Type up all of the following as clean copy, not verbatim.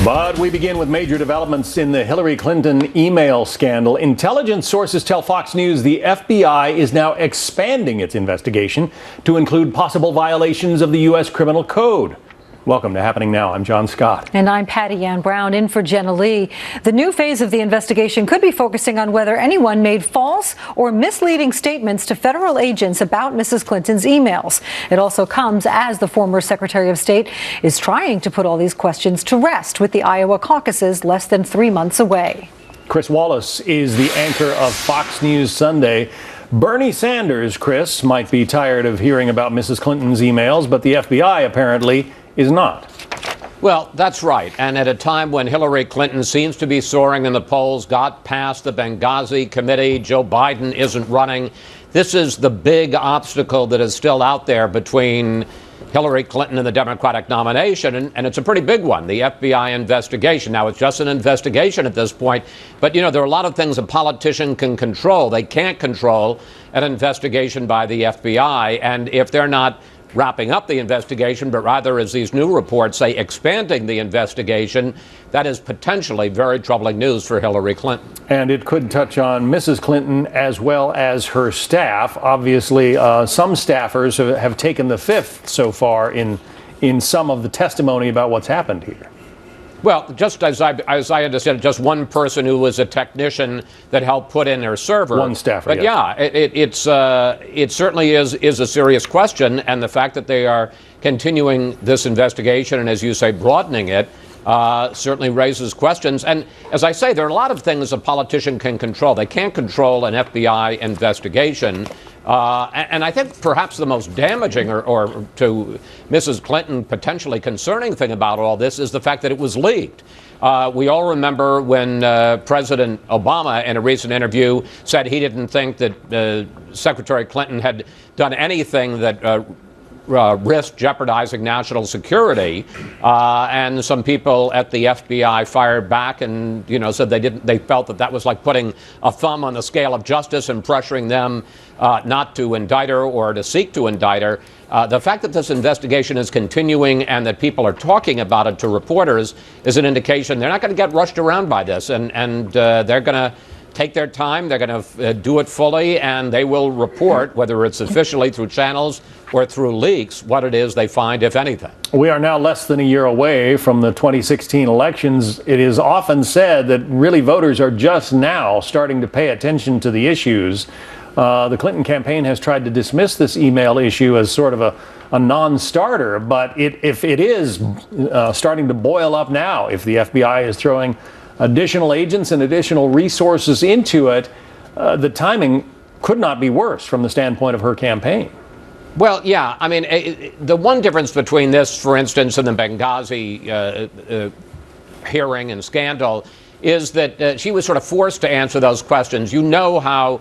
But we begin with major developments in the Hillary Clinton email scandal. Intelligence sources tell Fox News the FBI is now expanding its investigation to include possible violations of the U.S. Criminal Code. Welcome to Happening Now. I'm John Scott. And I'm Patty Ann Brown, in for Jenna Lee. The new phase of the investigation could be focusing on whether anyone made false or misleading statements to federal agents about Mrs. Clinton's emails. It also comes as the former Secretary of State is trying to put all these questions to rest with the Iowa caucuses less than 3 months away. Chris Wallace is the anchor of Fox News Sunday. Bernie Sanders, Chris, might be tired of hearing about Mrs. Clinton's emails, but the FBI apparently is not. Well, that's right. And at a time when Hillary Clinton seems to be soaring in the polls, got past the Benghazi committee, Joe Biden isn't running. This is the big obstacle that is still out there between Hillary Clinton and the Democratic nomination, and it's a pretty big one, the FBI investigation. Now, it's just an investigation at this point, but, you know, there are a lot of things a politician can control. They can't control an investigation by the FBI, and if they're not wrapping up the investigation, but rather, as these new reports say, expanding the investigation, that is potentially very troubling news for Hillary Clinton. And it could touch on Mrs. Clinton as well as her staff. Obviously, some staffers have taken the fifth so far in some of the testimony about what's happened here. Well, just as I understand it, just one person who was a technician that helped put in their server. One staffer. But yeah, it certainly is a serious question, and the fact that they are continuing this investigation and, as you say, broadening it, certainly raises questions. And as I say, there are a lot of things a politician can control. They can't control an FBI investigation. And I think perhaps the most damaging or to Mrs. Clinton potentially concerning thing about all this is the fact that it was leaked. We all remember when President Obama, in a recent interview, said he didn't think that Secretary Clinton had done anything that risk jeopardizing national security, and some people at the FBI fired back and, you know, said they felt that was like putting a thumb on the scale of justice and pressuring them not to indict her or to seek to indict her. The fact that this investigation is continuing and that people are talking about it to reporters is an indication they're not going to get rushed around by this, and they're going to take their time, they're going to do it fully, and they will report, whether it's officially through channels or through leaks, what it is they find, if anything. We are now less than a year away from the 2016 elections. It is often said that really voters are just now starting to pay attention to the issues. The Clinton campaign has tried to dismiss this email issue as sort of a non-starter, but if it is starting to boil up now, if the FBI is throwing additional agents and additional resources into it, the timing could not be worse from the standpoint of her campaign. Well, yeah. I mean, the one difference between this, for instance, and the Benghazi hearing and scandal is that she was sort of forced to answer those questions. You know how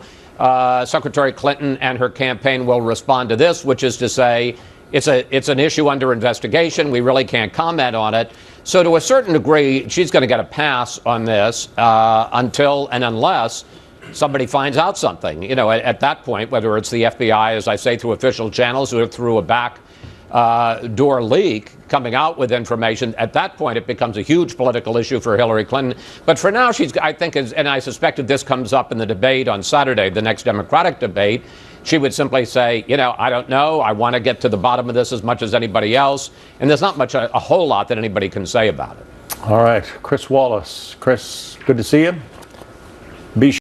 Secretary Clinton and her campaign will respond to this, which is to say, it's an issue under investigation. We really can't comment on it. So to a certain degree, she's going to get a pass on this until and unless somebody finds out something. You know, at that point, whether it's the FBI, as I say, through official channels or through a back door leak coming out with information, at that point it becomes a huge political issue for Hillary Clinton. But for now, I think, and I suspect that this comes up in the debate on Saturday, the next Democratic debate, she would simply say, you know, I don't know. I want to get to the bottom of this as much as anybody else. And there's not much, a whole lot that anybody can say about it. All right. Chris Wallace. Chris, good to see you.